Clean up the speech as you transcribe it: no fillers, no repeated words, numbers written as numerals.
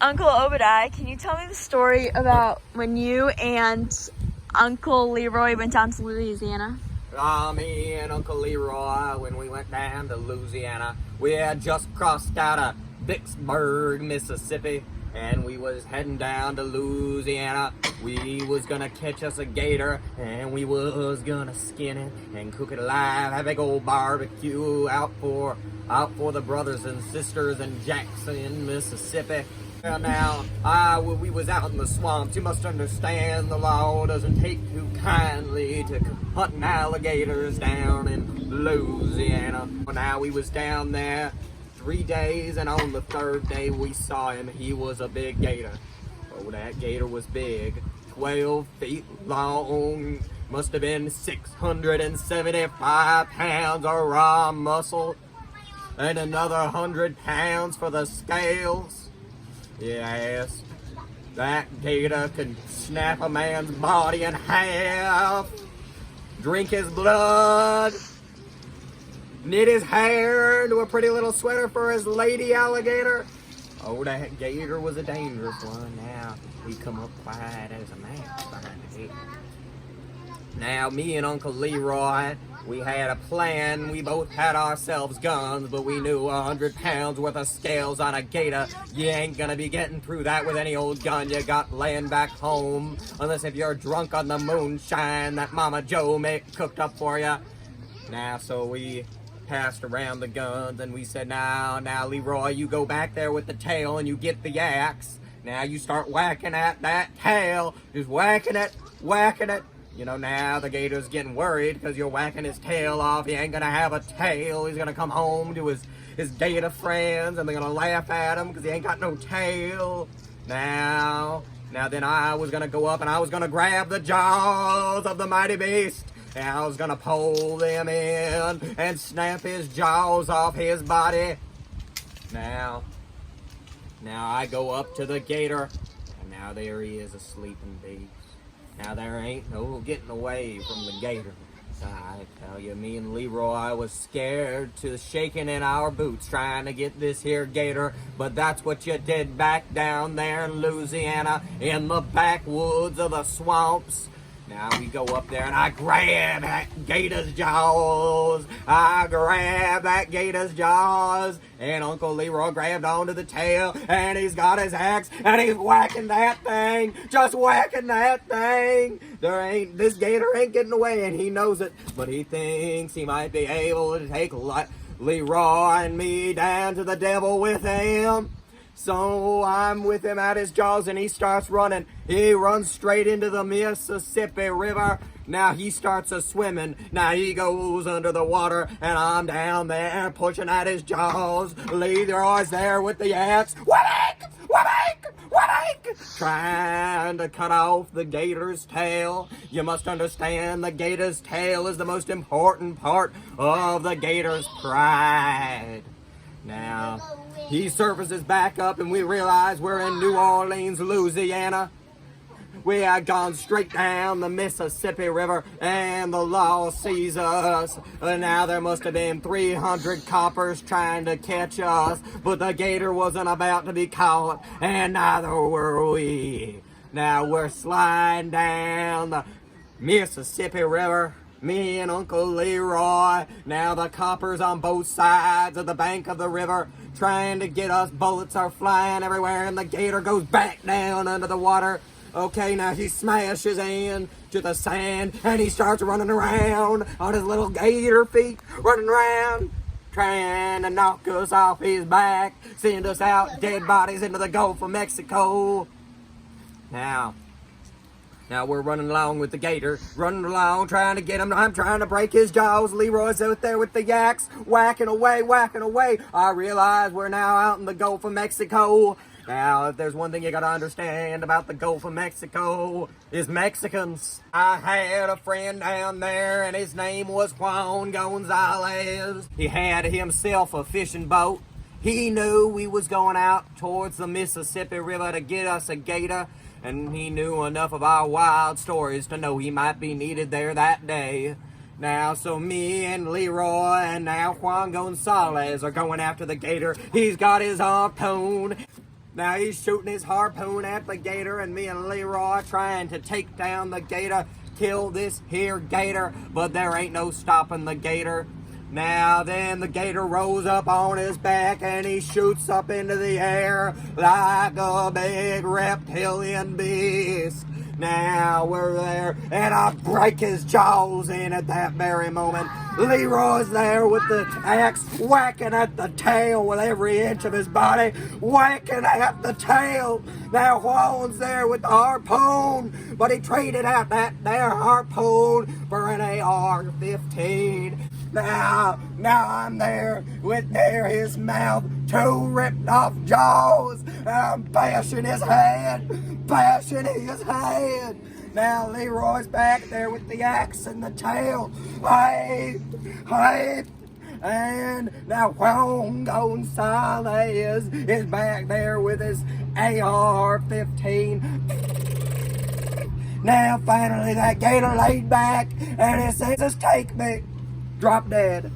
Uncle Obadiah, can you tell me the story about when you and Uncle Leroy went down to Louisiana? Me and Uncle Leroy, when we went down to Louisiana, we had just crossed out of Vicksburg, Mississippi, and we was heading down to Louisiana. We was gonna catch us a gator, and we was gonna skin it and cook it alive, have a big old barbecue out for the brothers and sisters in Jackson, Mississippi. Well, now, we was out in the swamps. You must understand the law doesn't take too kindly to hunting alligators down in Louisiana. Now, we was down there 3 days, and on the third day we saw him. He was a big gator. Oh, that gator was big. 12 feet long. Must have been 675 pounds of raw muscle. And another 100 pounds for the scales. Yes, that gator could snap a man's body in half, drink his blood, knit his hair into a pretty little sweater for his lady alligator. Oh, that gator was a dangerous one. Now, he come up quiet as a mouse behind the gate. Now, me and Uncle Leroy, we had a plan. We both had ourselves guns, but we knew 100 pounds worth of scales on a gator. You ain't gonna be getting through that with any old gun you got laying back home. Unless if you're drunk on the moonshine that Mama Joe cooked up for you. Now, so we passed around the guns and we said, now, Leroy, you go back there with the tail and you get the axe. Now you start whacking at that tail. Just whacking it. You know, now the gator's getting worried because you're whacking his tail off. He ain't gonna have a tail. He's gonna come home to his gator friends and they're gonna laugh at him because he ain't got no tail. Now then I was gonna go up and I was gonna grab the jaws of the mighty beast. And I was gonna pull them in and snap his jaws off his body. Now I go up to the gator and now there he is, a sleeping beast. Now there ain't no getting away from the gator. I tell you, me and Leroy was scared to shaking in our boots trying to get this here gator, but that's what you did back down there in Louisiana in the backwoods of the swamps. Now we go up there and I grab that gator's jaws. And Uncle Leroy grabbed onto the tail and he's got his axe and he's whacking that thing. Just whacking that thing. This gator ain't getting away and he knows it. But he thinks he might be able to take Leroy and me down to the devil with him. So I'm with him at his jaws and he starts running. He runs straight into the Mississippi River. Now he starts a-swimming. Now he goes under the water and I'm down there pushing at his jaws. Leroy's there with the axe. Whack! Trying to cut off the gator's tail. You must understand the gator's tail is the most important part of the gator's pride. Now, he surfaces back up and we realize we're in New Orleans, Louisiana. We had gone straight down the Mississippi River and the law sees us. And now there must have been 300 coppers trying to catch us, but the gator wasn't about to be caught and neither were we. Now we're sliding down the Mississippi River. Me and Uncle Leroy, now the coppers on both sides of the bank of the river trying to get us. Bullets are flying everywhere and the gator goes back down under the water. Okay, now he smashes into the sand and he starts running around on his little gator feet, running around, trying to knock us off his back, send us out dead bodies into the Gulf of Mexico. Now we're running along with the gator, running along, trying to get him. I'm trying to break his jaws. Leroy's out there with the axe, whacking away. I realize we're now out in the Gulf of Mexico. Now, if there's one thing you gotta understand about the Gulf of Mexico, is Mexicans. I had a friend down there, and his name was Juan Gonzalez. He had himself a fishing boat. He knew we was going out towards the Mississippi River to get us a gator, and he knew enough of our wild stories to know he might be needed there that day. Now, so me and Leroy and now Juan Gonzalez are going after the gator. He's got his harpoon. Now he's shooting his harpoon at the gator, and me and Leroy trying to take down the gator, kill this here gator, but there ain't no stopping the gator. Now then the gator rose up on his back and he shoots up into the air like a big reptilian beast. Now we're there, and I break his jaws in at that very moment. Leroy's there with the axe, whacking at the tail with every inch of his body, whacking at the tail. Now Juan's there with the harpoon, but he traded out that there harpoon for an AR-15. Now I'm there with near his mouth, two ripped off jaws. I'm bashing his head. Now Leroy's back there with the axe and the tail. Hey. And now Juan Gonzalez is back there with his AR-15. Now finally that gator laid back and it says, "Take me." Drop dead.